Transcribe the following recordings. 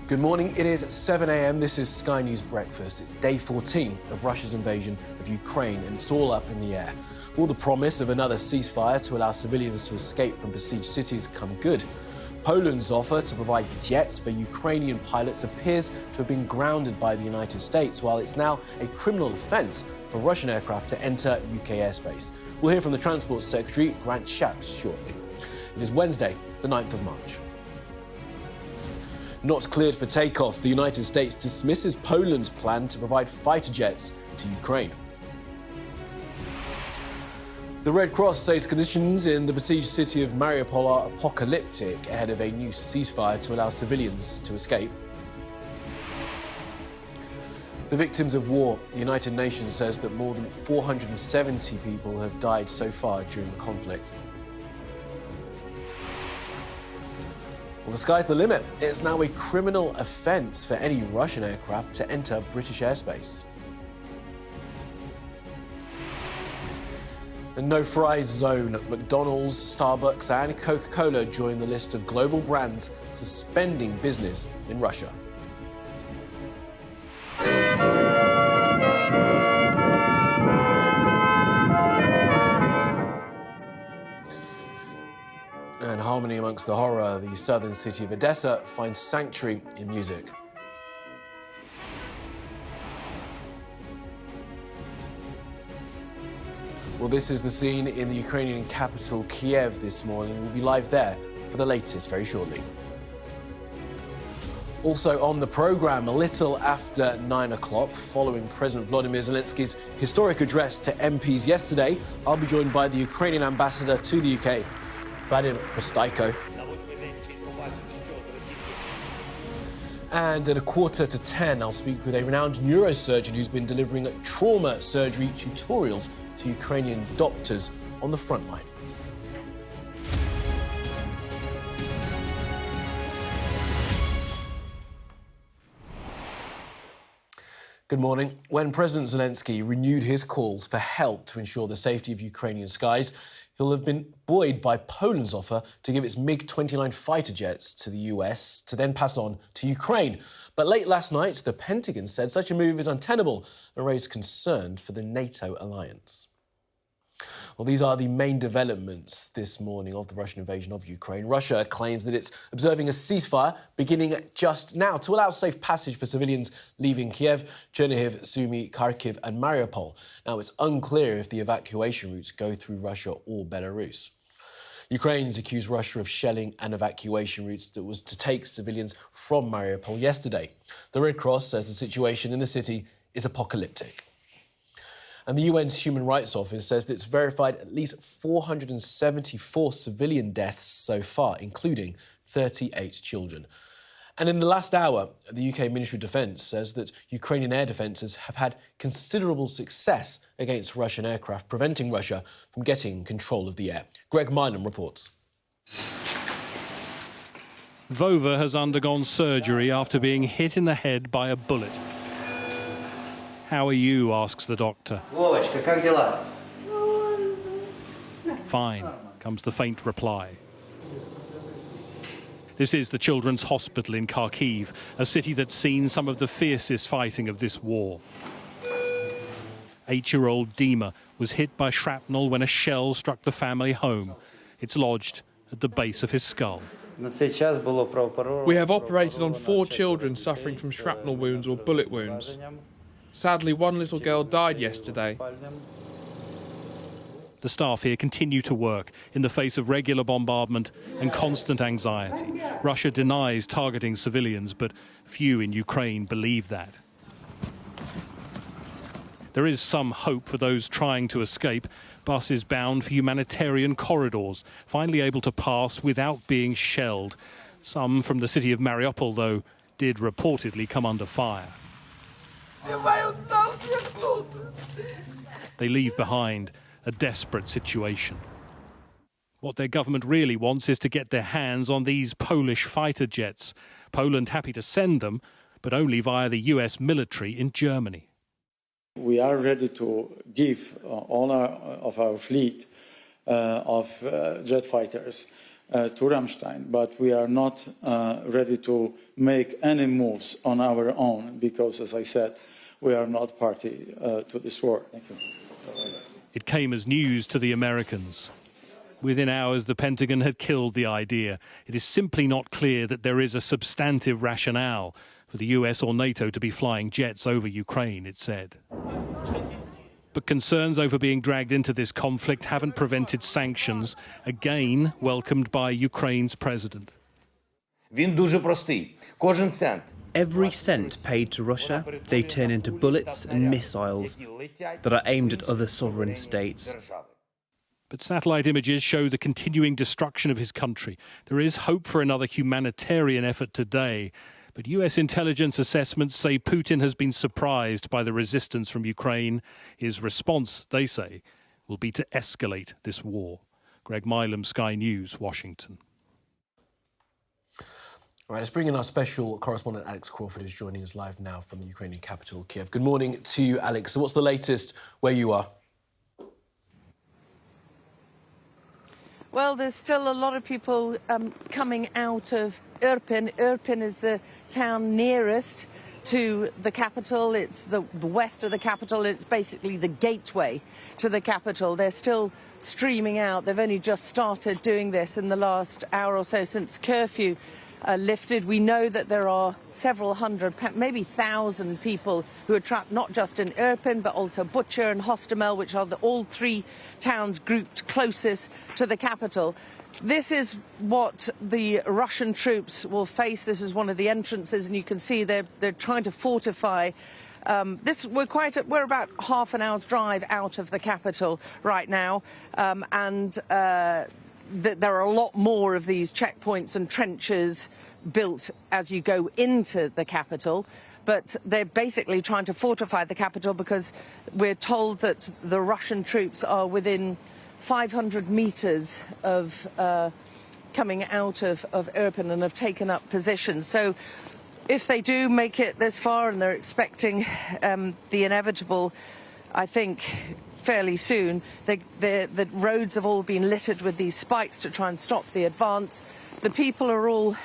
Good morning, it is 7 a.m. This is Sky News Breakfast. It's day 14 of Russia's invasion of Ukraine and it's all up in the air. Will the promise of another ceasefire to allow civilians to escape from besieged cities come good? Poland's offer to provide jets for Ukrainian pilots appears to have been grounded by the United States, while it's now a criminal offence for Russian aircraft to enter UK airspace. We'll hear from the Transport Secretary, Grant Shapps, shortly. It is Wednesday, the 9th of March. Not cleared for takeoff, the United States dismisses Poland's plan to provide fighter jets to Ukraine. The Red Cross says conditions in the besieged city of Mariupol are apocalyptic ahead of a new ceasefire to allow civilians to escape. The victims of war, the United Nations says that more than 470 people have died so far during the conflict. Well, the sky's the limit. It's now a criminal offence for any Russian aircraft to enter British airspace. The no-fries zone at McDonalds, Starbucks and Coca-Cola join the list of global brands suspending business in Russia. And harmony amongst the horror, the southern city of Odessa finds sanctuary in music. Well, this is the scene in the Ukrainian capital, Kiev, this morning. We'll be live there for the latest very shortly. Also on the programme, a little after 9 o'clock, following President Volodymyr Zelensky's historic address to MPs yesterday, I'll be joined by the Ukrainian ambassador to the UK, Vadim Prostaiko. And at 9:45, I'll speak with a renowned neurosurgeon who's been delivering trauma surgery tutorials to Ukrainian doctors on the front line. Good morning. When President Zelensky renewed his calls for help to ensure the safety of Ukrainian skies, he'll have been buoyed by Poland's offer to give its MiG-29 fighter jets to the US to then pass on to Ukraine. But late last night, the Pentagon said such a move is untenable and raised concern for the NATO alliance. Well, these are the main developments this morning of the Russian invasion of Ukraine. Russia claims that it's observing a ceasefire beginning just now to allow safe passage for civilians leaving Kiev, Chernihiv, Sumy, Kharkiv and Mariupol. Now, it's unclear if the evacuation routes go through Russia or Belarus. Ukraine's accused Russia of shelling an evacuation route that was to take civilians from Mariupol yesterday. The Red Cross says the situation in the city is apocalyptic. And the UN's Human Rights Office says that it's verified at least 474 civilian deaths so far, including 38 children. And in the last hour, the UK Ministry of Defence says that Ukrainian air defences have had considerable success against Russian aircraft, preventing Russia from getting control of the air. Greg Milam reports. Vova has undergone surgery after being hit in the head by a bullet. How are you, asks the doctor. Vovочка, как дела? Fine, comes the faint reply. This is the Children's Hospital in Kharkiv, a city that's seen some of the fiercest fighting of this war. 8-year-old Dima was hit by shrapnel when a shell struck the family home. It's lodged at the base of his skull. We have operated on 4 children suffering from shrapnel wounds or bullet wounds. Sadly, one little girl died yesterday. The staff here continue to work in the face of regular bombardment and constant anxiety. Russia denies targeting civilians, but few in Ukraine believe that. There is some hope for those trying to escape. Buses bound for humanitarian corridors, finally able to pass without being shelled. Some from the city of Mariupol, though, did reportedly come under fire. They leave behind a desperate situation. What their government really wants is to get their hands on these Polish fighter jets. Poland happy to send them, but only via the US military in Germany. We are ready to give owner of our fleet of jet fighters to Ramstein, but we are not ready to make any moves on our own because, as I said, we are not party to this war. Thank you. It came as news to the Americans. Within hours, the Pentagon had killed the idea. It is simply not clear that there is a substantive rationale for the US or NATO to be flying jets over Ukraine, it said. But concerns over being dragged into this conflict haven't prevented sanctions, again welcomed by Ukraine's president. Він дуже простий. Кожен цент. Every cent paid to Russia, they turn into bullets and missiles that are aimed at other sovereign states. But satellite images show the continuing destruction of his country. There is hope for another humanitarian effort today. But US intelligence assessments say Putin has been surprised by the resistance from Ukraine. His response, they say, will be to escalate this war. Greg Milam, Sky News, Washington. All right, let's bring in our special correspondent, Alex Crawford, who's joining us live now from the Ukrainian capital, Kiev. Good morning to you, Alex. So what's the latest where you are? Well, there's still a lot of people coming out of Irpin. Irpin is the town nearest to the capital. It's the west of the capital. It's basically the gateway to the capital. They're still streaming out. They've only just started doing this in the last hour or so since curfew lifted. We know that there are several hundred, maybe 1,000 people who are trapped not just in Irpin, but also Bucha and Hostomel, which are all three towns grouped closest to the capital. This is what the Russian troops will face. This is one of the entrances, and you can see they're trying to fortify. We're about half an hour's drive out of the capital right now, there are a lot more of these checkpoints and trenches built as you go into the capital. But they're basically trying to fortify the capital because we're told that the Russian troops are within 500 meters of coming out of Irpin and have taken up positions. So if they do make it this far, and they're expecting the inevitable, I think, fairly soon, the roads have all been littered with these spikes to try and stop the advance. The people are all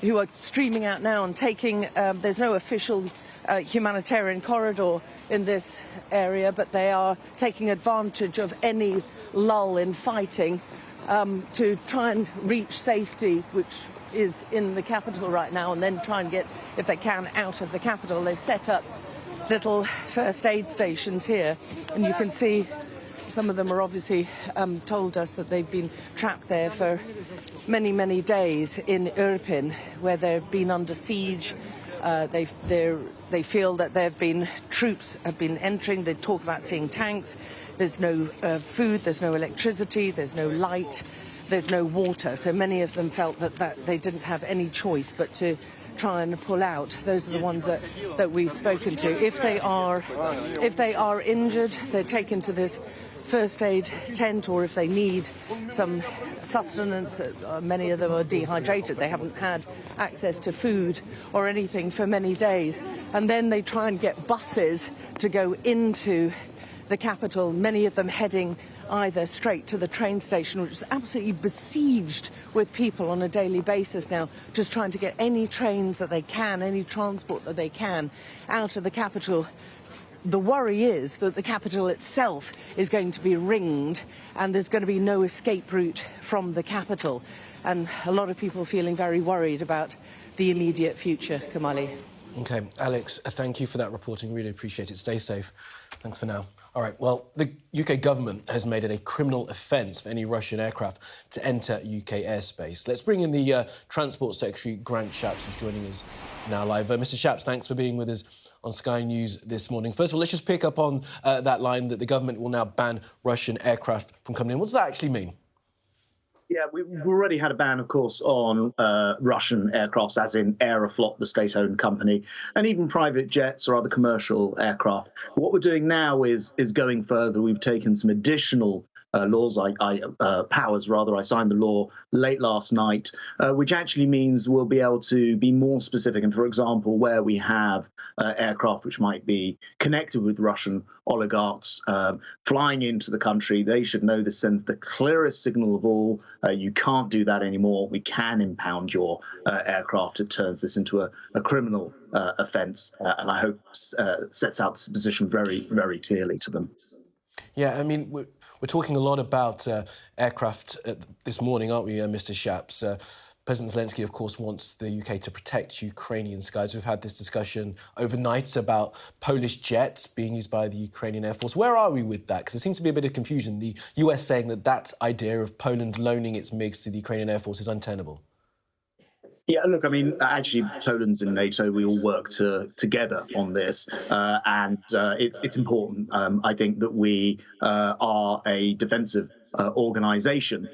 who are streaming out now and taking, there's no official humanitarian corridor in this area, but they are taking advantage of any lull in fighting to try and reach safety, which is in the capital right now, and then try and get, if they can, out of the capital. They've set up little first aid stations here, and you can see some of them are obviously told us that they've been trapped there for many, many days in Irpin, where they've been under siege. They feel that there have been troops have been entering. They talk about seeing tanks. There's no food, there's no electricity, there's no light, there's no water. So many of them felt that they didn't have any choice but to try and pull out. Those are the ones that we've spoken to. If they are injured, they're taken to this first aid tent, or if they need some sustenance, many of them are dehydrated. They haven't had access to food or anything for many days. And then they try and get buses to go into the capital, many of them heading either straight to the train station, which is absolutely besieged with people on a daily basis now, just trying to get any trains that they can, any transport that they can out of the capital. The worry is that the capital itself is going to be ringed and there's going to be no escape route from the capital. And a lot of people feeling very worried about the immediate future. Kamali. OK, Alex, thank you for that reporting. Really appreciate it. Stay safe. Thanks for now. All right, well, the UK government has made it a criminal offence for any Russian aircraft to enter UK airspace. Let's bring in the Transport Secretary, Grant Shapps, who's joining us now live. Mr Shapps, thanks for being with us on Sky News this morning. First of all, let's just pick up on that line that the government will now ban Russian aircraft from coming in. What does that actually mean? Yeah, we've already had a ban, of course, on Russian aircrafts, as in Aeroflot, the state-owned company, and even private jets or other commercial aircraft. What we're doing now is going further. We've taken some additional powers. I signed the law late last night, which actually means we'll be able to be more specific. And for example, where we have aircraft which might be connected with Russian oligarchs flying into the country, they should know this sends the clearest signal of all. You can't do that anymore. We can impound your aircraft. It turns this into a criminal offence, and I hope sets out this position very, very clearly to them. Yeah, I mean, we're talking a lot about aircraft this morning, aren't we, Mr. Shapps? President Zelensky, of course, wants the UK to protect Ukrainian skies. We've had this discussion overnight about Polish jets being used by the Ukrainian Air Force. Where are we with that? Because there seems to be a bit of confusion. The US saying that idea of Poland loaning its MiGs to the Ukrainian Air Force is untenable. Yeah, look, I mean, actually, Poland's in NATO. We all work together on this, and it's important. I think that we are a defensive organisation,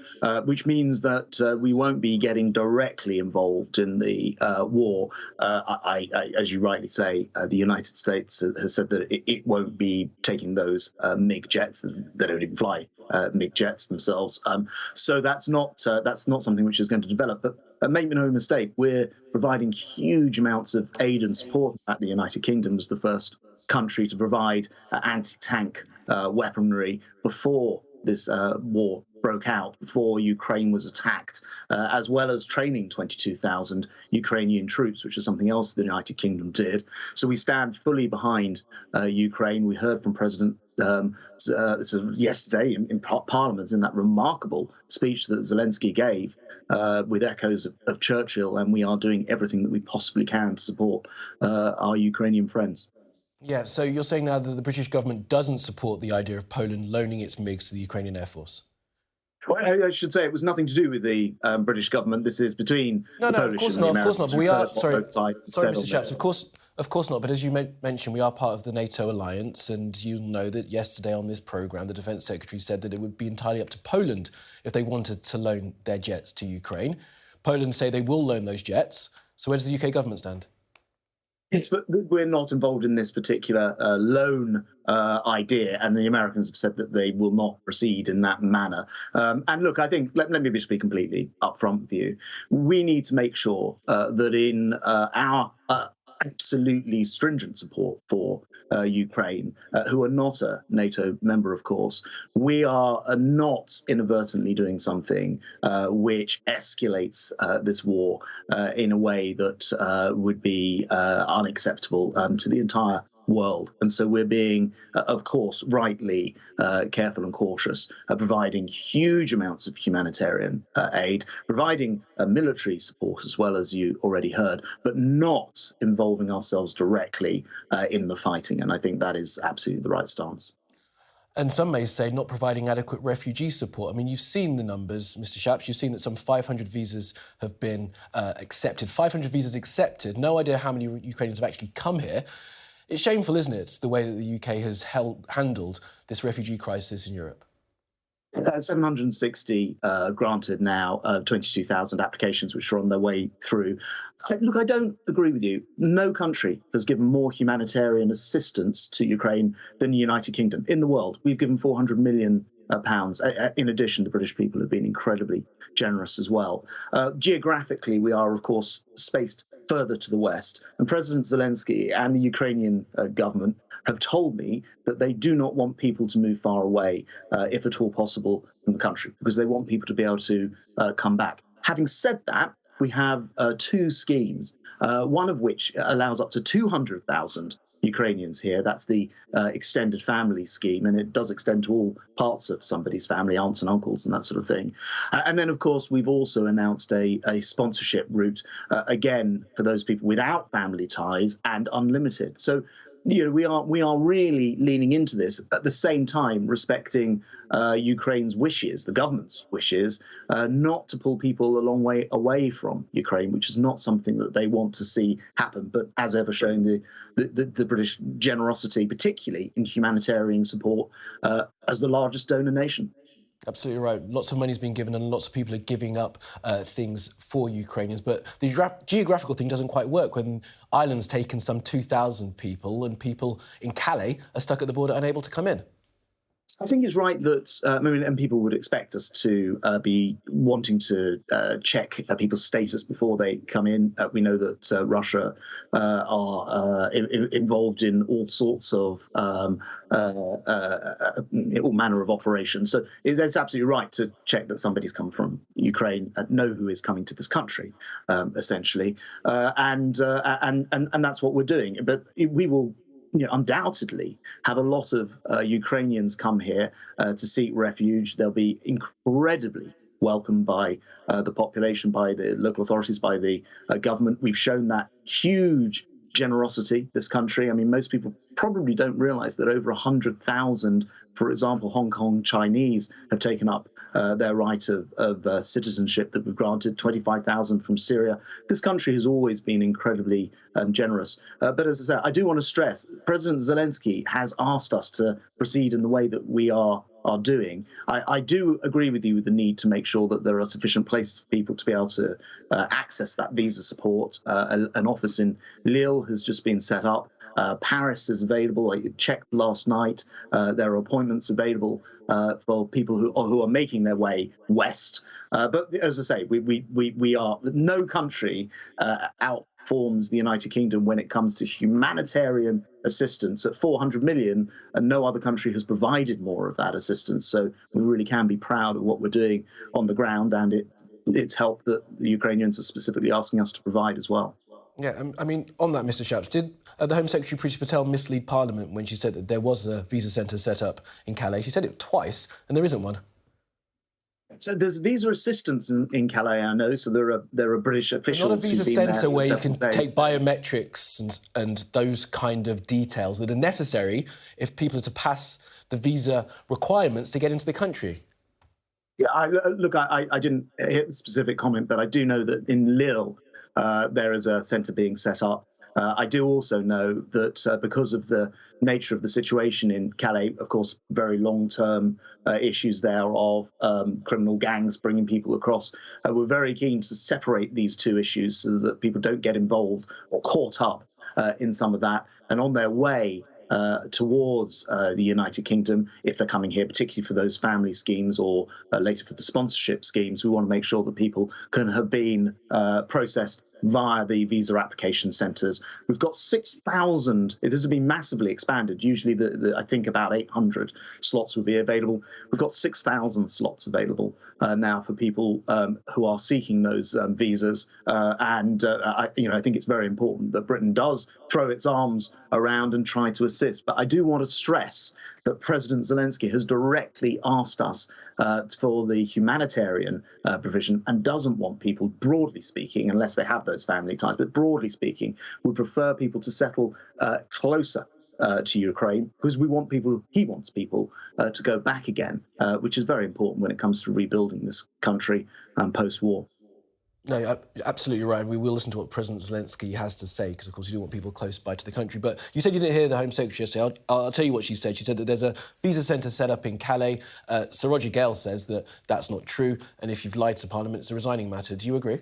which means that we won't be getting directly involved in the war. As you rightly say, the United States has said that it won't be taking those MiG jets. They don't even fly MiG jets themselves. So that's not something which is going to develop. But make no mistake, we're providing huge amounts of aid and support. The United Kingdom was the first country to provide anti-tank weaponry before this war broke out, before Ukraine was attacked, as well as training 22,000 Ukrainian troops, which is something else the United Kingdom did. So we stand fully behind Ukraine. We heard from President yesterday in Parliament in that remarkable speech that Zelensky gave with echoes of Churchill, and we are doing everything that we possibly can to support our Ukrainian friends. Yeah, so you're saying now that the British government doesn't support the idea of Poland loaning its MiGs to the Ukrainian Air Force? Well, I should say it was nothing to do with the British government. This is between the Polish and the Americans. Of course not. But we are sorry, Mr. Shapps. Of course not. But as you mentioned, we are part of the NATO alliance, and you know that yesterday on this programme, the Defence Secretary said that it would be entirely up to Poland if they wanted to loan their jets to Ukraine. Poland say they will loan those jets. So where does the UK government stand? But we're not involved in this particular loan idea, and the Americans have said that they will not proceed in that manner. And look, I think, let me just be completely upfront with you. We need to make sure that in our absolutely stringent support for Ukraine, who are not a NATO member, of course, we are not inadvertently doing something which escalates this war in a way that would be unacceptable to the entire world. And so we're being, of course, rightly careful and cautious, providing huge amounts of humanitarian aid, providing military support as well, as you already heard, but not involving ourselves directly in the fighting. And I think that is absolutely the right stance. And some may say not providing adequate refugee support. I mean, you've seen the numbers, Mr. Shapps. You've seen that some 500 visas have been accepted. 500 visas accepted. No idea how many Ukrainians have actually come here. It's shameful, isn't it, the way that the UK has handled this refugee crisis in Europe? 760 granted now, 22,000 applications which are on their way through. Look, I don't agree with you. No country has given more humanitarian assistance to Ukraine than the United Kingdom. In the world, we've given £400 million. In addition, the British people have been incredibly generous as well. Geographically, we are, of course, spaced further to the west. And President Zelensky and the Ukrainian government have told me that they do not want people to move far away, if at all possible, from the country, because they want people to be able to come back. Having said that, we have two schemes, one of which allows up to 200,000 Ukrainians here. That's the extended family scheme, and it does extend to all parts of somebody's family, aunts and uncles and that sort of thing. And then, of course, we've also announced a sponsorship route, again, for those people without family ties and unlimited. So, you know, we are really leaning into this, at the same time respecting Ukraine's wishes, the government's wishes, not to pull people a long way away from Ukraine, which is not something that they want to see happen. But as ever, showing the British generosity, particularly in humanitarian support, as the largest donor nation. Absolutely right. Lots of money's been given and lots of people are giving up things for Ukrainians. But the geographical thing doesn't quite work when Ireland's taken some 2,000 people and people in Calais are stuck at the border unable to come in. I think it's right that, and people would expect us to be wanting to check people's status before they come in. We know that Russia are involved in all sorts of all manner of operations. So it's absolutely right to check that somebody's come from Ukraine, know who is coming to this country, essentially, and that's what we're doing. But we will, undoubtedly have a lot of Ukrainians come here to seek refuge. They'll be incredibly welcomed by the population, by the local authorities, by the government. We've shown that huge generosity, this country. I mean, most people probably don't realize that over 100,000, for example, Hong Kong Chinese have taken up their right of citizenship that we've granted, 25,000 from Syria. This country has always been incredibly generous. But as I say, I do want to stress, President Zelensky has asked us to proceed in the way that we are doing. I do agree with you with the need to make sure that there are sufficient places for people to be able to access that visa support. An office in Lille has just been set up. Paris is available. I checked last night. There are appointments available for people who are making their way west. But as I say, we are no country outperforms the United Kingdom when it comes to humanitarian assistance at 400 million, and no other country has provided more of that assistance. So we really can be proud of what we're doing on the ground, and it's help that the Ukrainians are specifically asking us to provide as well. Yeah, I mean, on that, Mr. Shapps, did the Home Secretary, Priti Patel, mislead Parliament when she said that there was a visa centre set up in Calais? She said it twice, and there isn't one. So there's visa assistance in Calais, I know. So there are British officials. Not a visa centre where you can take biometrics and those kind of details that are necessary if people are to pass the visa requirements to get into the country. Yeah, I didn't hit the specific comment, but I do know that in Lille there is a centre being set up. I do also know that because of the nature of the situation in Calais, of course, very long-term issues there of criminal gangs bringing people across, we're very keen to separate these two issues so that people don't get involved or caught up in some of that. And on their way towards the United Kingdom, if they're coming here, particularly for those family schemes or later for the sponsorship schemes, we want to make sure that people can have been processed via the visa application centres. We've got 6,000. This has been massively expanded. Usually, I think about 800 slots would be available. We've got 6,000 slots available now for people who are seeking those visas. I think it's very important that Britain does throw its arms around and try to assist. But I do want to stress that President Zelensky has directly asked us for the humanitarian provision and doesn't want people, broadly speaking, unless they have those family ties, but broadly speaking, would prefer people to settle closer to Ukraine, because he wants people to go back again, which is very important when it comes to rebuilding this country post-war. No, you're absolutely right. We will listen to what President Zelensky has to say, because, of course, you do want people close by to the country. But you said you didn't hear the Home Secretary yesterday. I'll tell you what she said. She said that there's a visa centre set up in Calais. Sir Roger Gale says that that's not true, and if you've lied to Parliament, it's a resigning matter. Do you agree?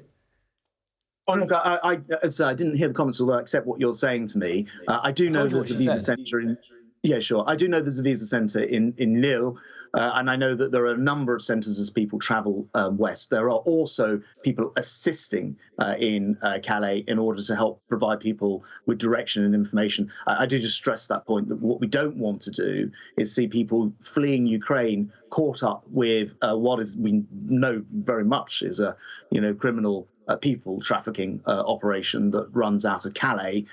Oh, look, I didn't hear the comments, although I accept what you're saying to me. I do know there's a visa centre in... Yeah, sure. I do know there's a visa centre in Lille, and I know that there are a number of centres as people travel west. There are also people assisting in Calais in order to help provide people with direction and information. I do just stress that point, that what we don't want to do is see people fleeing Ukraine caught up with what is, we know very much is a criminal people trafficking operation that runs out of Calais,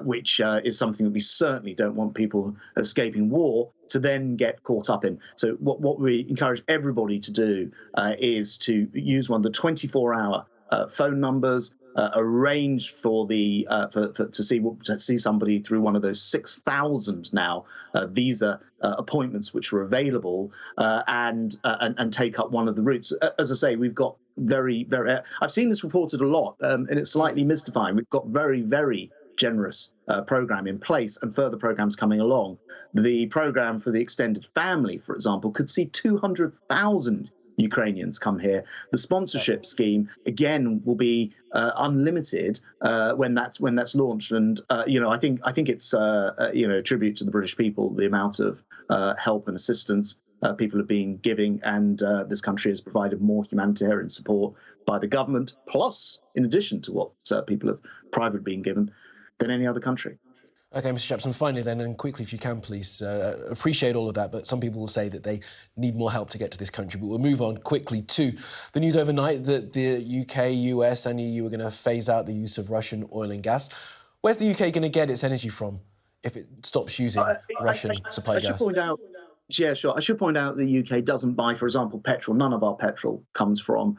which is something that we certainly don't want people escaping war to then get caught up in. So what we encourage everybody to do is to use one of the 24-hour phone numbers, arrange for the to see somebody through one of those 6,000 now visa appointments which are available, and take up one of the routes. As I say, we've got very I've seen this reported a lot, and it's slightly mystifying. We've got very generous program in place, and further programs coming along. The program for the extended family, for example, could see 200,000 Ukrainians come here. The sponsorship scheme, again, will be unlimited when that's launched. And I think it's a tribute to the British people, the amount of help and assistance people have been giving, and this country has provided more humanitarian support by the government, plus in addition to what people have privately been given, than any other country. OK, Mr. Shapps, and finally then, and quickly if you can, please, appreciate all of that, but some people will say that they need more help to get to this country. But we'll move on quickly to the news overnight that the UK, US and EU are going to phase out the use of Russian oil and gas. Where's the UK going to get its energy from if it stops using Russian supply gas? Yeah, sure. I should point out the UK doesn't buy, for example, petrol. None of our petrol comes from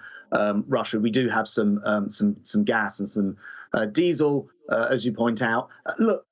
Russia. We do have some gas and some diesel, as you point out. Look,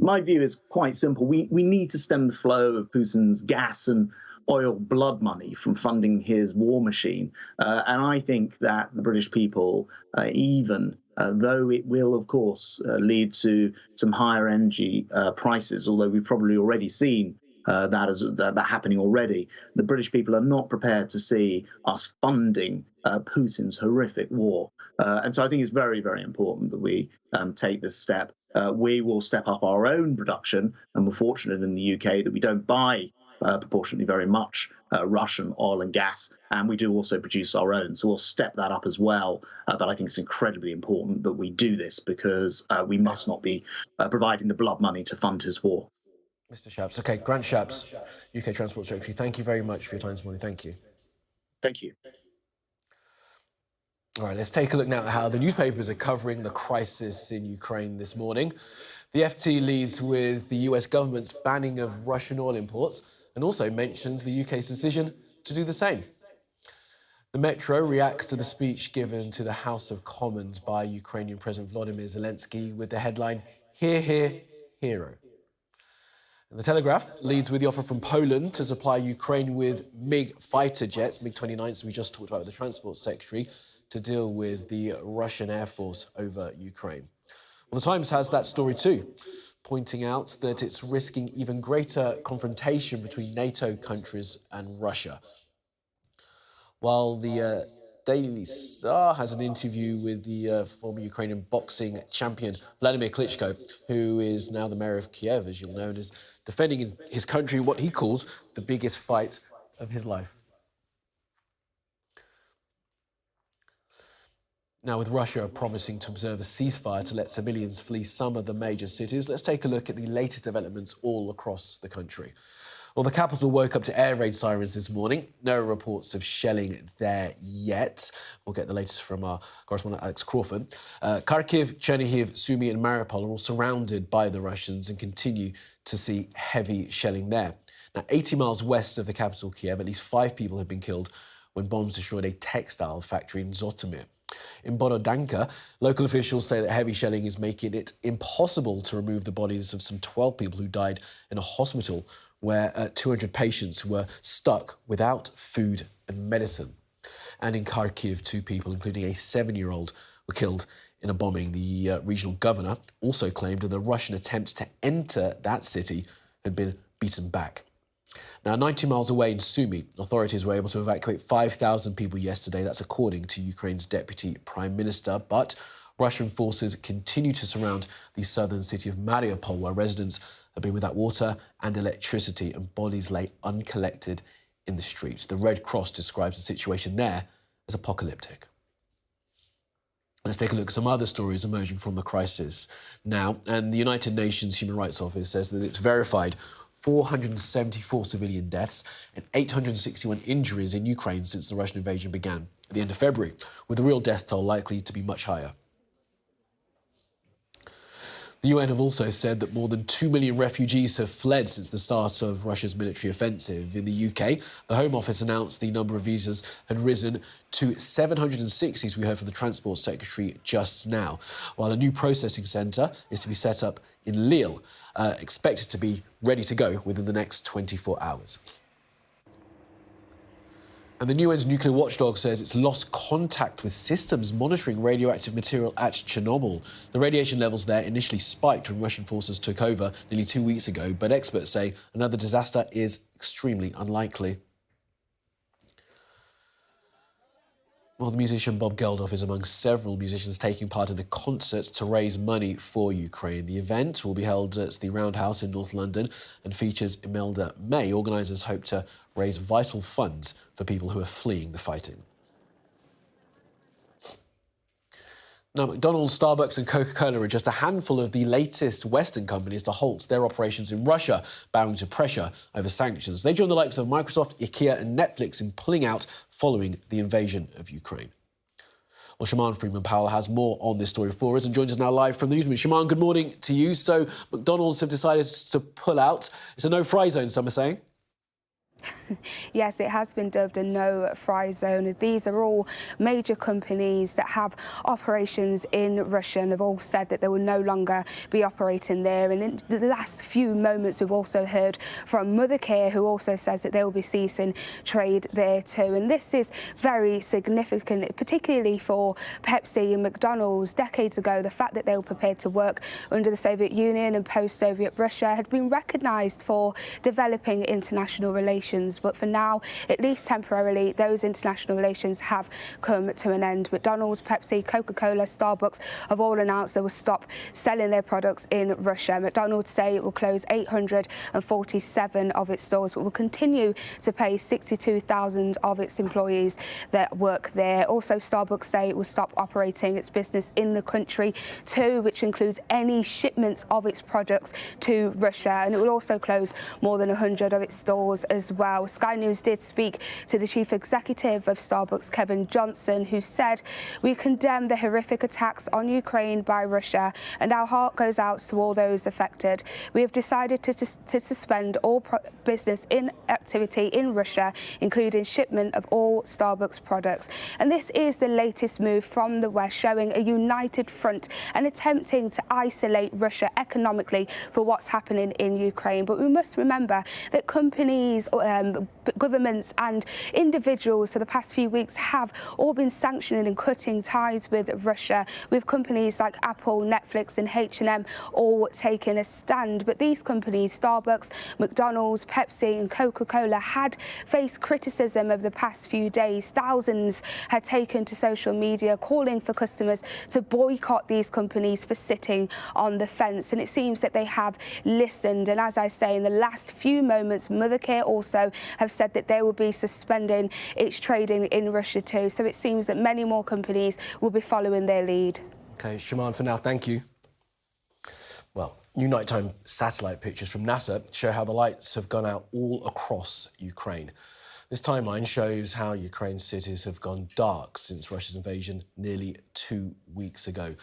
my view is quite simple. We need to stem the flow of Putin's gas and oil blood money from funding his war machine. And I think that the British people, even though it will, of course, lead to some higher energy prices, although we've probably already seen that happening already, the British people are not prepared to see us funding Putin's horrific war. And so I think it's very, very important that we take this step. We will step up our own production, and we're fortunate in the UK that we don't buy proportionately very much Russian oil and gas, and we do also produce our own. So we'll step that up as well. But I think it's incredibly important that we do this because we must not be providing the blood money to fund his war. Mr. Shapps. OK, Grant Shapps, UK Transport Secretary, thank you very much for your time this morning. Thank you. Thank you. All right, let's take a look now at how the newspapers are covering the crisis in Ukraine this morning. The FT leads with the US government's banning of Russian oil imports and also mentions the UK's decision to do the same. The Metro reacts to the speech given to the House of Commons by Ukrainian President Volodymyr Zelensky with the headline, "Hear, hear, hero." And the Telegraph leads with the offer from Poland to supply Ukraine with MiG fighter jets, MiG-29s we just talked about with the Transport Secretary, to deal with the Russian Air Force over Ukraine. Well, the Times has that story too, pointing out that it's risking even greater confrontation between NATO countries and Russia. While the Daily Star has an interview with the former Ukrainian boxing champion Vladimir Klitschko, who is now the mayor of Kiev, as you'll know, and is defending in his country what he calls the biggest fight of his life. Now, with Russia promising to observe a ceasefire to let civilians flee some of the major cities, let's take a look at the latest developments all across the country. Well, the capital woke up to air raid sirens this morning. No reports of shelling there yet. We'll get the latest from our correspondent Alex Crawford. Kharkiv, Chernihiv, Sumy and Mariupol are all surrounded by the Russians and continue to see heavy shelling there. Now, 80 miles west of the capital, Kiev, at least 5 people have been killed when bombs destroyed a textile factory in Zhytomyr. In Borodyanka, local officials say that heavy shelling is making it impossible to remove the bodies of some 12 people who died in a hospital where 200 patients were stuck without food and medicine. And in Kharkiv, 2 people, including a 7-year-old, were killed in a bombing. The regional governor also claimed that the Russian attempts to enter that city had been beaten back. Now, 90 miles away in Sumy, authorities were able to evacuate 5,000 people yesterday. That's according to Ukraine's deputy prime minister. But Russian forces continue to surround the southern city of Mariupol, where residents have been without water and electricity and bodies lay uncollected in the streets. The Red Cross describes the situation there as apocalyptic. Let's take a look at some other stories emerging from the crisis now. And the United Nations Human Rights Office says that it's verified 474 civilian deaths and 861 injuries in Ukraine since the Russian invasion began at the end of February, with the real death toll likely to be much higher. The UN have also said that more than 2 million refugees have fled since the start of Russia's military offensive. In the UK, the Home Office announced the number of visas had risen to 760, as we heard from the Transport Secretary just now, while a new processing centre is to be set up in Lille, expected to be ready to go within the next 24 hours. And the UN's nuclear watchdog says it's lost contact with systems monitoring radioactive material at Chernobyl. The radiation levels there initially spiked when Russian forces took over nearly 2 weeks ago, but experts say another disaster is extremely unlikely. Well, the musician Bob Geldof is among several musicians taking part in a concert to raise money for Ukraine. The event will be held at the Roundhouse in North London and features Imelda May. Organisers hope to raise vital funds for people who are fleeing the fighting. Now, McDonald's, Starbucks and Coca-Cola are just a handful of the latest Western companies to halt their operations in Russia, bowing to pressure over sanctions. They join the likes of Microsoft, IKEA and Netflix in pulling out following the invasion of Ukraine. Well, Shaman Freeman-Powell has more on this story for us and joins us now live from the newsroom. Shaman, good morning to you. So McDonald's have decided to pull out. It's a no-fry zone, some are saying. Yes, it has been dubbed a no-fry zone. These are all major companies that have operations in Russia and have all said that they will no longer be operating there. And in the last few moments, we've also heard from Mothercare, who also says that they will be ceasing trade there too. And this is very significant, particularly for Pepsi and McDonald's. Decades ago, the fact that they were prepared to work under the Soviet Union and post-Soviet Russia had been recognised for developing international relations. But for now, at least temporarily, those international relations have come to an end. McDonald's, Pepsi, Coca-Cola, Starbucks have all announced they will stop selling their products in Russia. McDonald's say it will close 847 of its stores, but will continue to pay 62,000 of its employees that work there. Also, Starbucks say it will stop operating its business in the country too, which includes any shipments of its products to Russia. And it will also close more than 100 of its stores as well. Sky News did speak to the chief executive of Starbucks, Kevin Johnson, who said, "We condemn the horrific attacks on Ukraine by Russia, and our heart goes out to all those affected. We have decided to suspend all business in activity in Russia, including shipment of all Starbucks products." And this is the latest move from the West, showing a united front and attempting to isolate Russia economically for what's happening in Ukraine. But we must remember that companies, governments and individuals for the past few weeks have all been sanctioning and cutting ties with Russia, with companies like Apple, Netflix and H&M all taking a stand. But these companies, Starbucks, McDonald's, Pepsi and Coca-Cola, had faced criticism over the past few days. Thousands had taken to social media calling for customers to boycott these companies for sitting on the fence. And it seems that they have listened. And as I say, in the last few moments, Mothercare also have said that they will be suspending its trading in Russia too. So it seems that many more companies will be following their lead. OK, Shaman, for now, thank you. Well, new nighttime satellite pictures from NASA show how the lights have gone out all across Ukraine. This timeline shows how Ukraine's cities have gone dark since Russia's invasion nearly 2 weeks ago.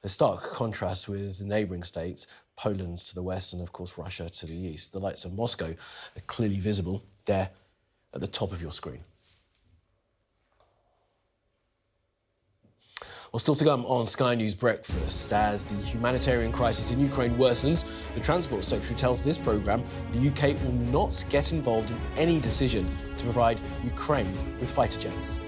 A stark contrast with the neighbouring states, Poland to the west and, of course, Russia to the east. The lights of Moscow are clearly visible there at the top of your screen. Well, still to come on Sky News Breakfast, as the humanitarian crisis in Ukraine worsens, the Transport Secretary tells this programme the UK will not get involved in any decision to provide Ukraine with fighter jets.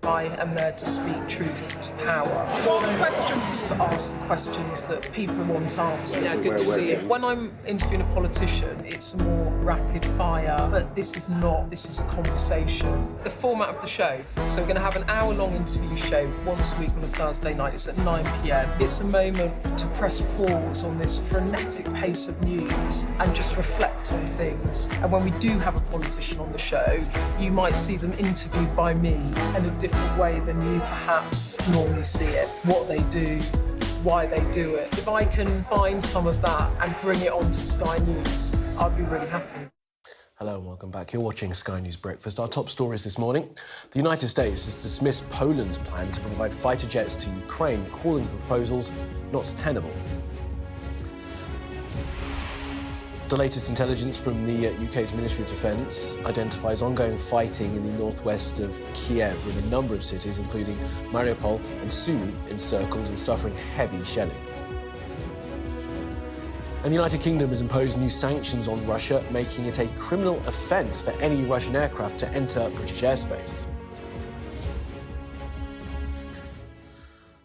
I am there to speak truth to power. One question to ask the questions that people want answered. Yeah, good to see you. When I'm interviewing a politician, it's a more rapid fire, but this is not. This is a conversation. The format of the show, so we're going to have an hour-long interview show once a week on a Thursday night. It's at 9 p.m. It's a moment to press pause on this frenetic pace of news and just reflect on things. And when we do have a politician on the show, you might see them interviewed by me in a different way than you perhaps normally see it. What they do, why they do it. If I can find some of that and bring it onto Sky News, I'd be really happy. Hello and welcome back. You're watching Sky News Breakfast. Our top stories this morning. The United States has dismissed Poland's plan to provide fighter jets to Ukraine, calling the proposals not tenable. The latest intelligence from the UK's Ministry of Defence identifies ongoing fighting in the northwest of Kiev, with a number of cities, including Mariupol and Sumy, encircled and suffering heavy shelling. And the United Kingdom has imposed new sanctions on Russia, making it a criminal offence for any Russian aircraft to enter British airspace.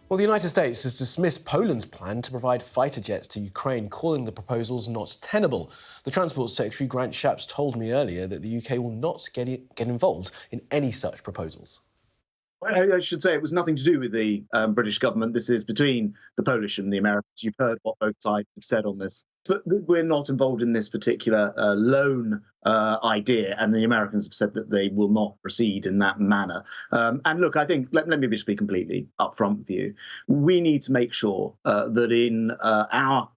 Well, the United States has dismissed Poland's plan to provide fighter jets to Ukraine, calling the proposals not tenable. The Transport Secretary, Grant Shapps, told me earlier that the UK will not get involved in any such proposals. I should say it was nothing to do with the British government. This is between the Polish and the Americans. You've heard what both sides have said on this. But we're not involved in this particular loan idea, and the Americans have said that they will not proceed in that manner. And look, I think, let me just be completely upfront with you. We need to make sure that in our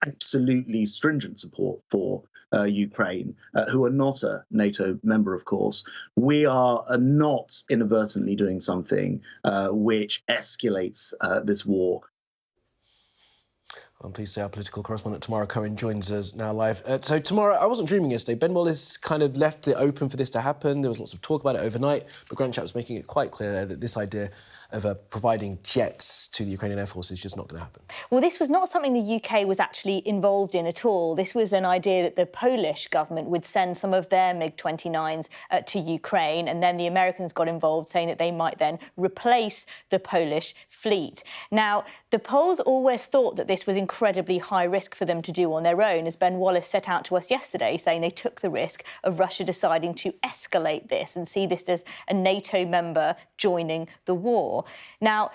absolutely stringent support for Ukraine, who are not a NATO member, of course, we are not inadvertently doing something which escalates this war. I'm pleased to say our political correspondent Tamara Cohen joins us now live. So Tamara, I wasn't dreaming yesterday. Ben Wallace kind of left it open for this to happen. There was lots of talk about it overnight, but Grant Shapps was making it quite clear there that this idea of providing jets to the Ukrainian Air Force is just not going to happen. Well, this was not something the UK was actually involved in at all. This was an idea that the Polish government would send some of their MiG-29s to Ukraine, and then the Americans got involved, saying that they might then replace the Polish fleet. Now, the Poles always thought that this was incredibly high risk for them to do on their own, as Ben Wallace set out to us yesterday, saying they took the risk of Russia deciding to escalate this and see this as a NATO member joining the war. Now,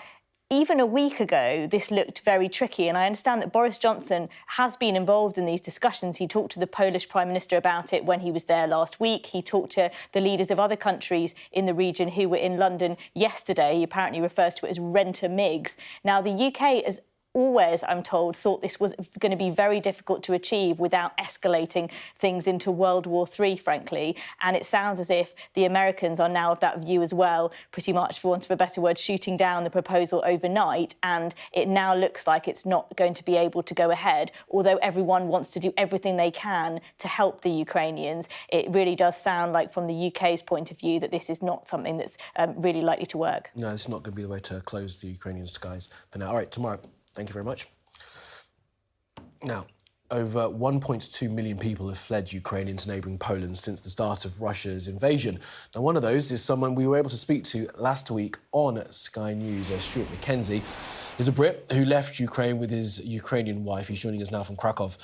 even a week ago, this looked very tricky, and I understand that Boris Johnson has been involved in these discussions. He talked to the Polish Prime Minister about it when he was there last week. He talked to the leaders of other countries in the region who were in London yesterday. He apparently refers to it as rent-a-MiGs. Now, the UK has always, I'm told, thought this was going to be very difficult to achieve without escalating things into World War III, frankly. And it sounds as if the Americans are now of that view as well, pretty much, for want of a better word, shooting down the proposal overnight. And it now looks like it's not going to be able to go ahead. Although everyone wants to do everything they can to help the Ukrainians, it really does sound like, from the UK's point of view, that this is not something that's really likely to work. No, it's not going to be the way to close the Ukrainian skies for now. All right, tomorrow. Thank you very much. Now, over 1.2 million people have fled Ukraine into neighbouring Poland since the start of Russia's invasion. Now, one of those is someone we were able to speak to last week on Sky News. Stuart McKenzie is a Brit who left Ukraine with his Ukrainian wife. He's joining us now from Krakow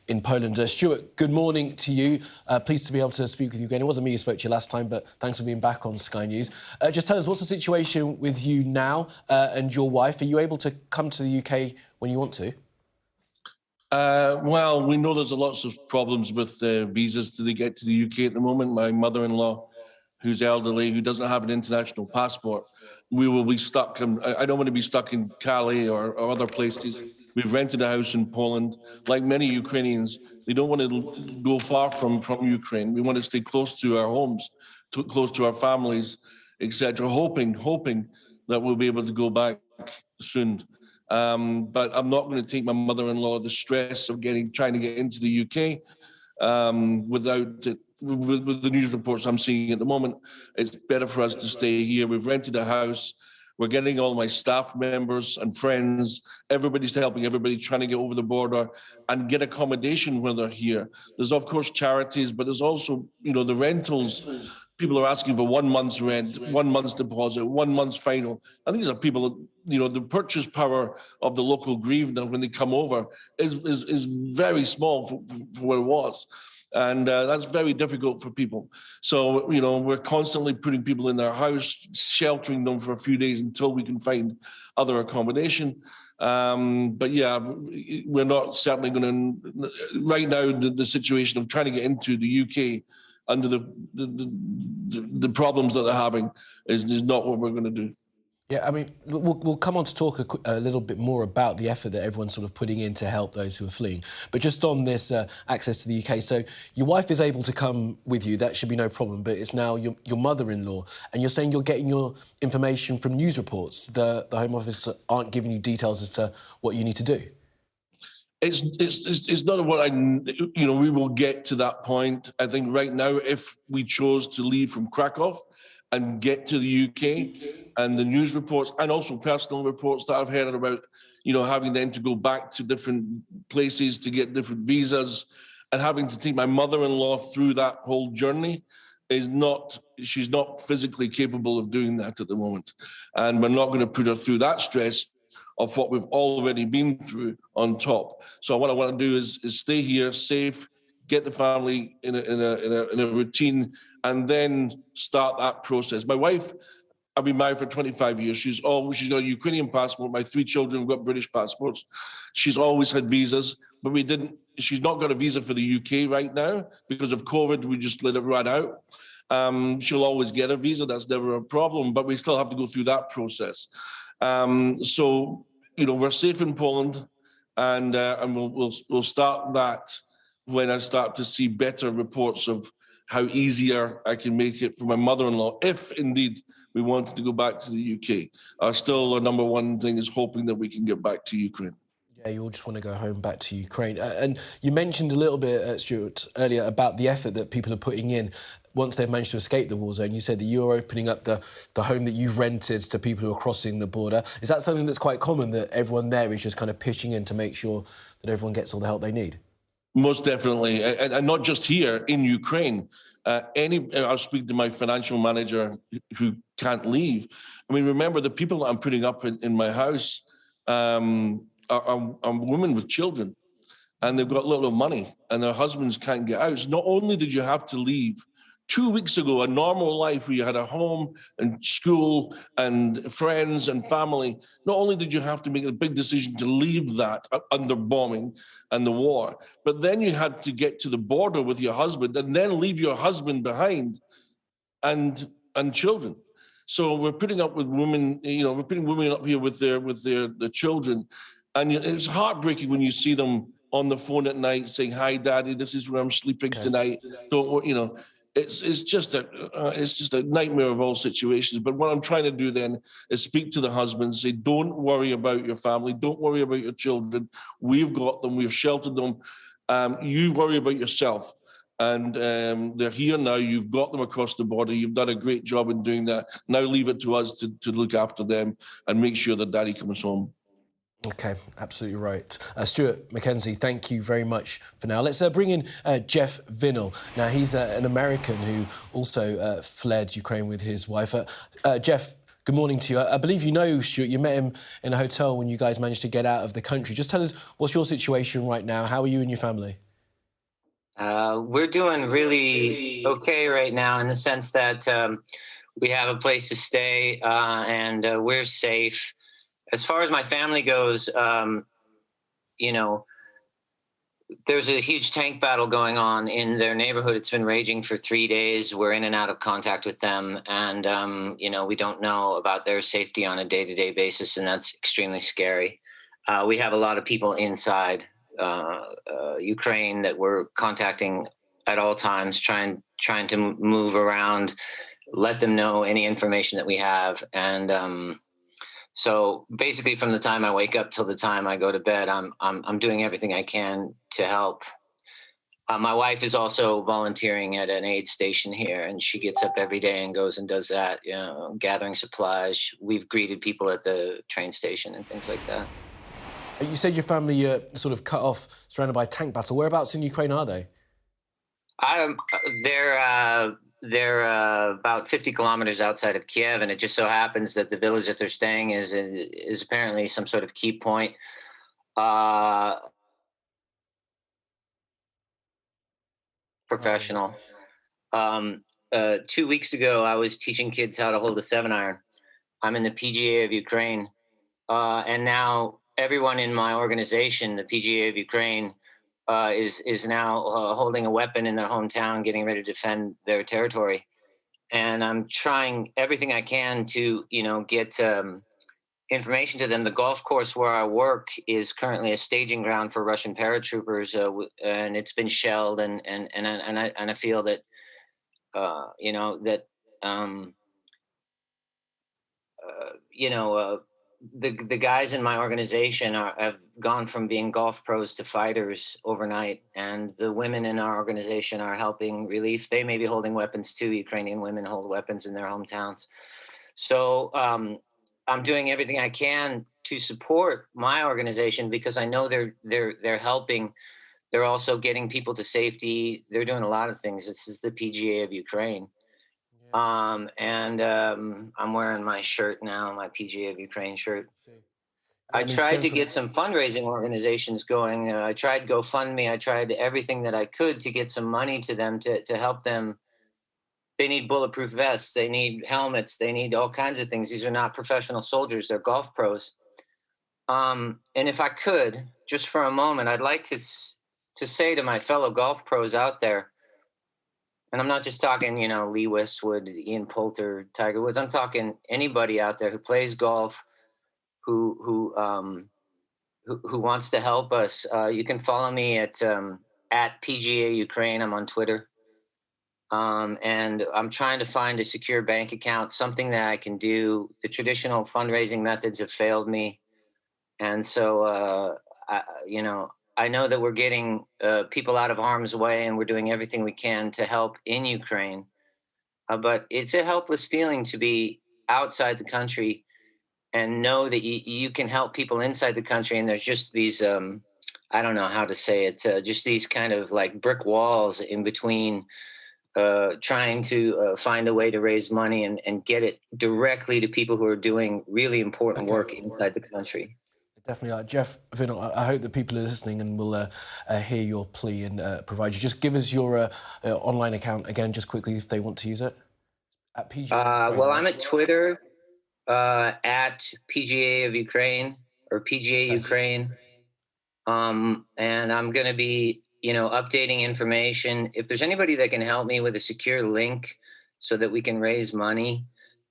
in Poland. Stuart, good morning to you. Pleased to be able to speak with you again. It wasn't me who spoke to you last time, but thanks for being back on Sky News. Just tell us, what's the situation with you now and your wife? Are you able to come to the UK when you want to? Well, we know there's lots of problems with visas to get to the UK at the moment. My mother-in-law, who's elderly, who doesn't have an international passport, we will be stuck. I don't want to be stuck in Kamali or other places. We've rented a house in Poland. Like many Ukrainians, they don't want to go far from Ukraine. We want to stay close to our homes, close to our families, etc., hoping that we'll be able to go back soon. But I'm not going to take my mother-in-law the stress of trying to get into the UK without it. With the news reports I'm seeing at the moment, it's better for us to stay here. We've rented a house. We're getting all my staff members and friends. Everybody's helping everybody trying to get over the border and get accommodation when they're here. There's, of course, charities, but there's also, the rentals. People are asking for 1 month's rent, 1 month's deposit, 1 month's final. And these are people, the purchase power of the local hryvnia when they come over is very small for what it was. And that's very difficult for people. So, we're constantly putting people in their house, sheltering them for a few days until we can find other accommodation. But yeah, we're not certainly going to, right now, the situation of trying to get into the UK under the problems that they're having is not what we're going to do. Yeah, I mean, we'll come on to talk a little bit more about the effort that everyone's sort of putting in to help those who are fleeing. But just on this access to the UK, so your wife is able to come with you, that should be no problem, but it's now your mother-in-law, and you're saying you're getting your information from news reports. The Home Office aren't giving you details as to what you need to do. It's not what we will get to that point. I think right now, if we chose to leave from Krakow and get to the UK, and the news reports and also personal reports that I've heard about, having then to go back to different places to get different visas and having to take my mother-in-law through that whole journey she's not physically capable of doing that at the moment. And we're not going to put her through that stress of what we've already been through on top. So what I want to do is stay here, safe, get the family in a routine, and then start that process. My wife, I've been married for 25 years. She's got a Ukrainian passport. My 3 children have got British passports. She's always had visas, but she's not got a visa for the UK right now because of COVID. We just let it run out. She'll always get a visa. That's never a problem, but we still have to go through that process. So, we're safe in Poland, and we'll start that when I start to see better reports of how easier I can make it for my mother-in-law, if indeed we wanted to go back to the UK. Our number one thing is hoping that we can get back to Ukraine. Yeah, you all just want to go home back to Ukraine. And you mentioned a little bit, Stuart, earlier about the effort that people are putting in once they've managed to escape the war zone. You said that you're opening up the home that you've rented to people who are crossing the border. Is that something that's quite common, that everyone there is just kind of pitching in to make sure that everyone gets all the help they need? Most definitely, and not just here in Ukraine. I'll speak to my financial manager who can't leave. I mean, remember, the people that I'm putting up in my house are women with children, and they've got little money, and their husbands can't get out. So not only did you have to leave 2 weeks ago, a normal life where you had a home and school and friends and family, not only did you have to make a big decision to leave that under bombing and the war, but then you had to get to the border with your husband and then leave your husband behind and children. So we're putting up with women, we're putting women up here with their children. And it's heartbreaking when you see them on the phone at night saying, "Hi, Daddy, this is where I'm sleeping tonight." It's just a nightmare of all situations. But what I'm trying to do then is speak to the husbands, say, "Don't worry about your family. Don't worry about your children. We've got them. We've sheltered them. You worry about yourself." And they're here now. You've got them across the border. You've done a great job in doing that. Now leave it to us to look after them and make sure that Daddy comes home. OK, absolutely right. Stuart McKenzie, thank you very much for now. Let's bring in Jeff Vinol. Now, he's an American who also fled Ukraine with his wife. Jeff, good morning to you. I believe you know Stuart. You met him in a hotel when you guys managed to get out of the country. Just tell us, what's your situation right now? How are you and your family? We're doing really OK right now, in the sense that we have a place to stay and we're safe. As far as my family goes, there's a huge tank battle going on in their neighborhood. It's been raging for 3 days. We're in and out of contact with them. And, we don't know about their safety on a day-to-day basis, and that's extremely scary. We have a lot of people inside Ukraine that we're contacting at all times, trying to move around, let them know any information that we have. And so basically, from the time I wake up till the time I go to bed, I'm doing everything I can to help. My wife is also volunteering at an aid station here, and she gets up every day and goes and does that, gathering supplies. We've greeted people at the train station and things like that. You said your family sort of cut off, surrounded by a tank battle. Whereabouts in Ukraine are they? They're about 50 kilometers outside of Kiev, and it just so happens that the village that they're staying is apparently some sort of key point. Professional. 2 weeks ago, I was teaching kids how to hold a 7-iron. I'm in the PGA of Ukraine, and now everyone in my organization, the PGA of Ukraine, is now holding a weapon in their hometown, getting ready to defend their territory. And I'm trying everything I can to, get information to them. The golf course where I work is currently a staging ground for Russian paratroopers, and it's been shelled. And I feel that, the guys in my organization have gone from being golf pros to fighters overnight, and the women in our organization are helping relief. They may be holding weapons too. Ukrainian women hold weapons in their hometowns. So I'm doing everything I can to support my organization, because I know they're helping. They're also getting people to safety. They're doing a lot of things. This is the PGA of Ukraine. I'm wearing my shirt now, my PGA of Ukraine shirt. I tried to get some fundraising organizations going. I tried GoFundMe. I tried everything that I could to get some money to them to help them. They need bulletproof vests. They need helmets. They need all kinds of things. These are not professional soldiers. They're golf pros. And if I could, just for a moment, I'd like to say to my fellow golf pros out there, and I'm not just talking, Lee Westwood, Ian Poulter, Tiger Woods. I'm talking anybody out there who plays golf, who wants to help us. You can follow me at PGA Ukraine. I'm on Twitter. And I'm trying to find a secure bank account, something that I can do. The traditional fundraising methods have failed me. And so, I know that we're getting people out of harm's way and we're doing everything we can to help in Ukraine. But it's a helpless feeling to be outside the country and know that you can help people inside the country. And there's just these, I don't know how to say it, just these kind of like brick walls in between trying to find a way to raise money and get it directly to people who are doing really important work inside the country. Definitely. Jeff Vinol, I hope that people are listening and will hear your plea and provide you. Just give us your online account again, just quickly, if they want to use it. At PGA. Well, I'm at Twitter at PGA of Ukraine or PGA Ukraine. And I'm going to be, updating information. If there's anybody that can help me with a secure link so that we can raise money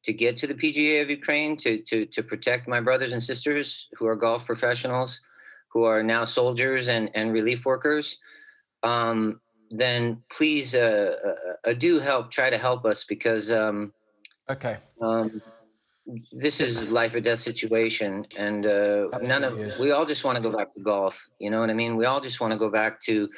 to get to the PGA of Ukraine to protect my brothers and sisters who are golf professionals, who are now soldiers and relief workers, then please do try to help us because this is life or death situation, and we all just want to go back to golf. You know what I mean? We all just want to go back to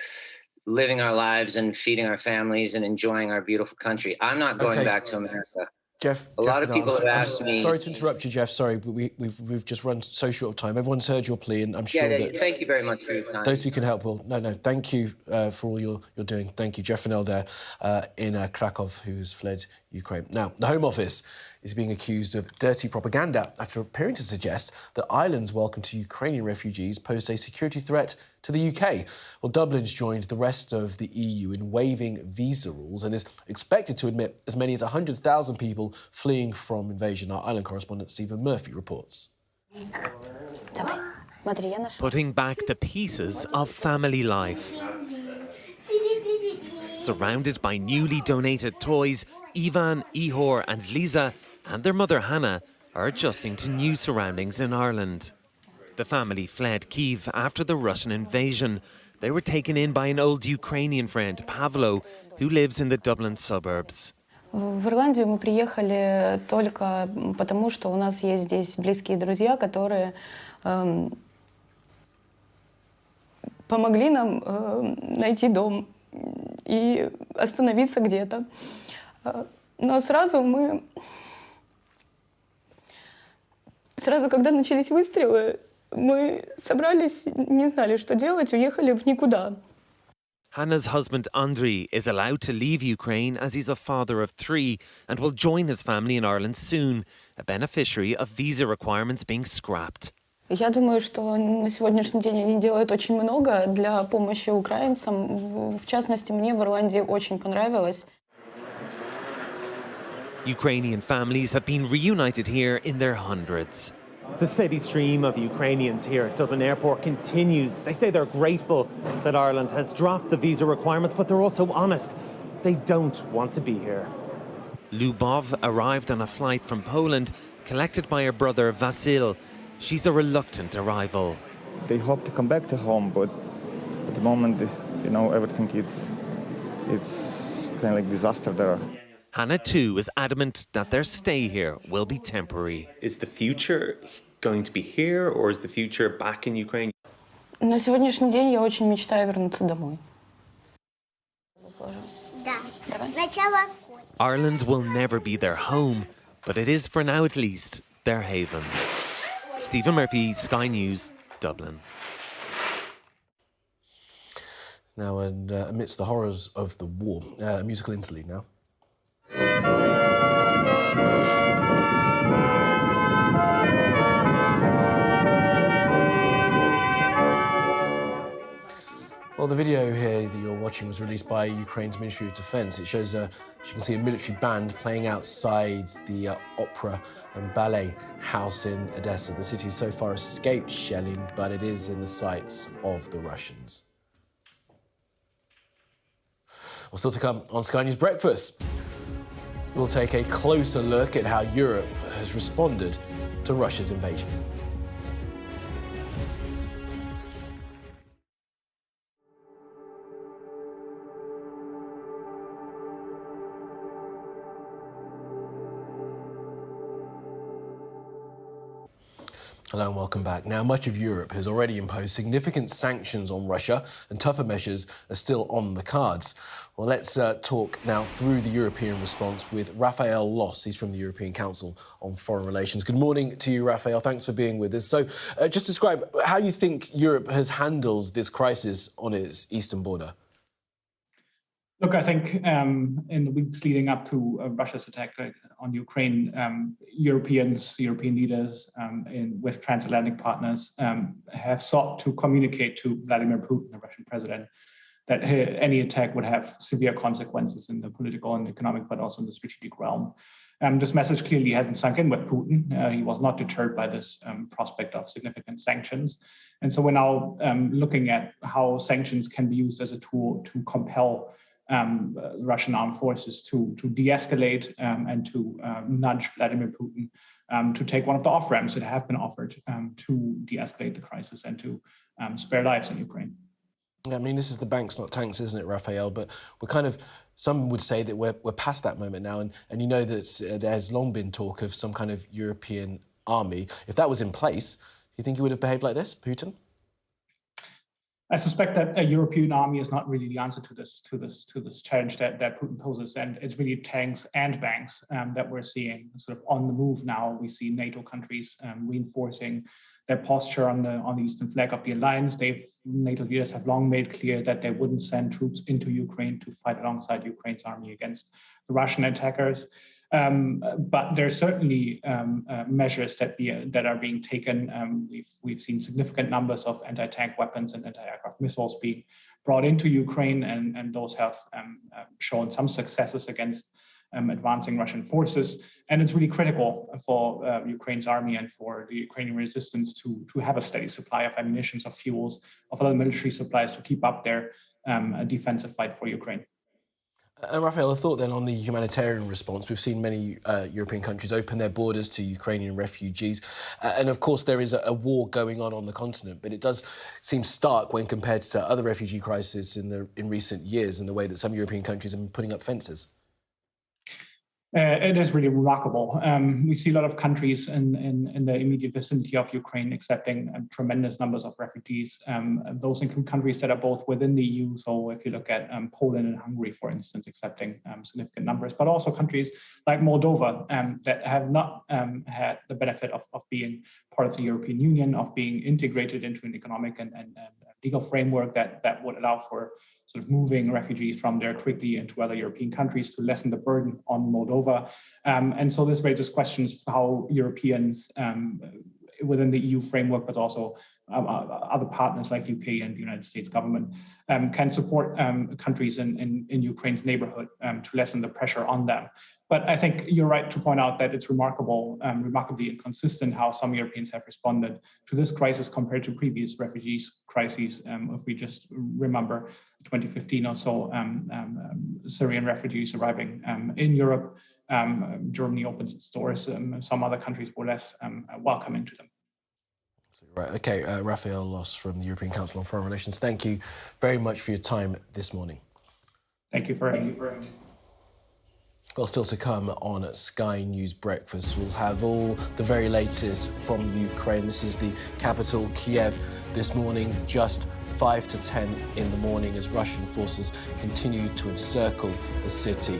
living our lives and feeding our families and enjoying our beautiful country. I'm not going back to America. Jeff, a lot of people have asked me. Sorry to interrupt you, Jeff. Sorry, but we've just run so short of time. Everyone's heard your plea, and I'm sure that. Thank you very much for your time. Those who can help will. No. Thank you for all you're doing. Thank you, Jeff Vinol there in Krakow, who's fled Ukraine. Now, the Home Office is being accused of dirty propaganda after appearing to suggest that Ireland's welcome to Ukrainian refugees posed a security threat to the UK. Well, Dublin's joined the rest of the EU in waiving visa rules and is expected to admit as many as 100,000 people fleeing from invasion. Our Ireland correspondent Stephen Murphy reports. Putting back the pieces of family life. Surrounded by newly donated toys, Ivan, Ihor and Lisa and their mother Hannah are adjusting to new surroundings in Ireland. The family fled Kyiv after the Russian invasion. They were taken in by an old Ukrainian friend, Pavlo, who lives in the Dublin suburbs. В Ирландию мы приехали только потому, что у нас есть здесь близкие друзья, которые помогли нам найти дом и остановиться где-то. Но сразу, когда начались выстрелы, мы собрались, не знали, что делать, уехали в никуда. Hannah's husband Andriy is allowed to leave Ukraine as he's a father of 3 and will join his family in Ireland soon, a beneficiary of visa requirements being scrapped. Я думаю, что на сегодняшний день они делают очень много для помощи украинцам. В частности, мне в Ирландии очень понравилось. Ukrainian families have been reunited here in their hundreds. The steady stream of Ukrainians here at Dublin Airport continues. They say they're grateful that Ireland has dropped the visa requirements, but they're also honest. They don't want to be here. Lubov arrived on a flight from Poland, collected by her brother Vasil. She's a reluctant arrival. They hope to come back to home, but at the moment, everything it's kind of like disaster there. Hannah too is adamant that their stay here will be temporary. Is the future going to be here, or is the future back in Ukraine? На сегодняшний день я очень мечтаю вернуться домой. Ireland will never be their home, but it is for now at least their haven. Stephen Murphy, Sky News, Dublin. Now, and amidst the horrors of the war, a musical interlude now. Well, the video here that you're watching was released by Ukraine's Ministry of Defence. It shows, as you can see, a military band playing outside the opera and ballet house in Odessa. The city so far escaped shelling, but it is in the sights of the Russians. Well, still to come on Sky News Breakfast, we'll take a closer look at how Europe has responded to Russia's invasion. Hello and welcome back. Now, much of Europe has already imposed significant sanctions on Russia, and tougher measures are still on the cards. Well, let's talk now through the European response with Raphael Loss. He's from the European Council on Foreign Relations. Good morning to you, Raphael. Thanks for being with us. So just describe how you think Europe has handled this crisis on its eastern border. Look, I think in the weeks leading up to Russia's attack on Ukraine, European leaders with transatlantic partners have sought to communicate to Vladimir Putin, the Russian president, that any attack would have severe consequences in the political and economic, but also in the strategic realm. This message clearly hasn't sunk in with Putin. He was not deterred by this prospect of significant sanctions. And so we're now looking at how sanctions can be used as a tool to compel Russian armed forces to de-escalate and to nudge Vladimir Putin to take one of the off-ramps that have been offered to de-escalate the crisis and to spare lives in Ukraine. I mean, this is the banks, not tanks, isn't it, Raphael? But we're some would say that we're past that moment now. And you know that there's long been talk of some kind of European army. If that was in place, do you think he would have behaved like this, Putin? I suspect that a European army is not really the answer to this challenge that Putin poses, and it's really tanks and banks that we're seeing sort of on the move now. We see NATO countries reinforcing their posture on the eastern flank of the alliance. NATO leaders have long made clear that they wouldn't send troops into Ukraine to fight alongside Ukraine's army against the Russian attackers. But there's certainly measures that are being taken. We've seen significant numbers of anti-tank weapons and anti-aircraft missiles being brought into Ukraine, and those have shown some successes against advancing Russian forces. And it's really critical for Ukraine's army and for the Ukrainian resistance to have a steady supply of ammunition, of fuels, of other military supplies to keep up their defensive fight for Ukraine. And Raphael, a thought then on the humanitarian response. We've seen many European countries open their borders to Ukrainian refugees. And of course, there is a war going on the continent, but it does seem stark when compared to other refugee crises in recent years in the way that some European countries have been putting up fences. It is really remarkable. We see a lot of countries in the immediate vicinity of Ukraine accepting tremendous numbers of refugees. Those include countries that are both within the EU. So if you look at Poland and Hungary, for instance, accepting significant numbers, but also countries like Moldova that have not had the benefit of being part of the European Union, of being integrated into an economic and legal framework that would allow for sort of moving refugees from there quickly into other European countries to lessen the burden on Moldova. And so this raises questions for how Europeans within the EU framework, but also other partners like UK and the United States government can support countries in Ukraine's neighborhood to lessen the pressure on them. But I think you're right to point out that it's remarkably inconsistent how some Europeans have responded to this crisis compared to previous refugees crises. If we just remember 2015 or so, Syrian refugees arriving in Europe, Germany opens its doors. Some other countries were less welcoming to them. Right, okay, Raphael Loss from the European Council on Foreign Relations. Thank you very much for your time this morning. Thank you for having me. Well, still to come on Sky News Breakfast, we'll have all the very latest from Ukraine. This is the capital, Kiev, this morning, just 5 to 10 in the morning as Russian forces continue to encircle the city,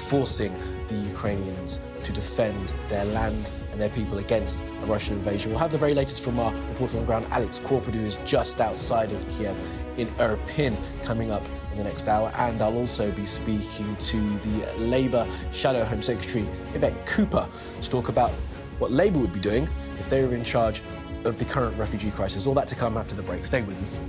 forcing the Ukrainians to defend their land and their people against a Russian invasion. We'll have the very latest from our reporter on the ground, Alex Crawford, who is just outside of Kiev in Irpin, coming up in the next hour. And I'll also be speaking to the Labour Shadow Home Secretary, Yvette Cooper, to talk about what Labour would be doing if they were in charge of the current refugee crisis. All that to come after the break. Stay with us.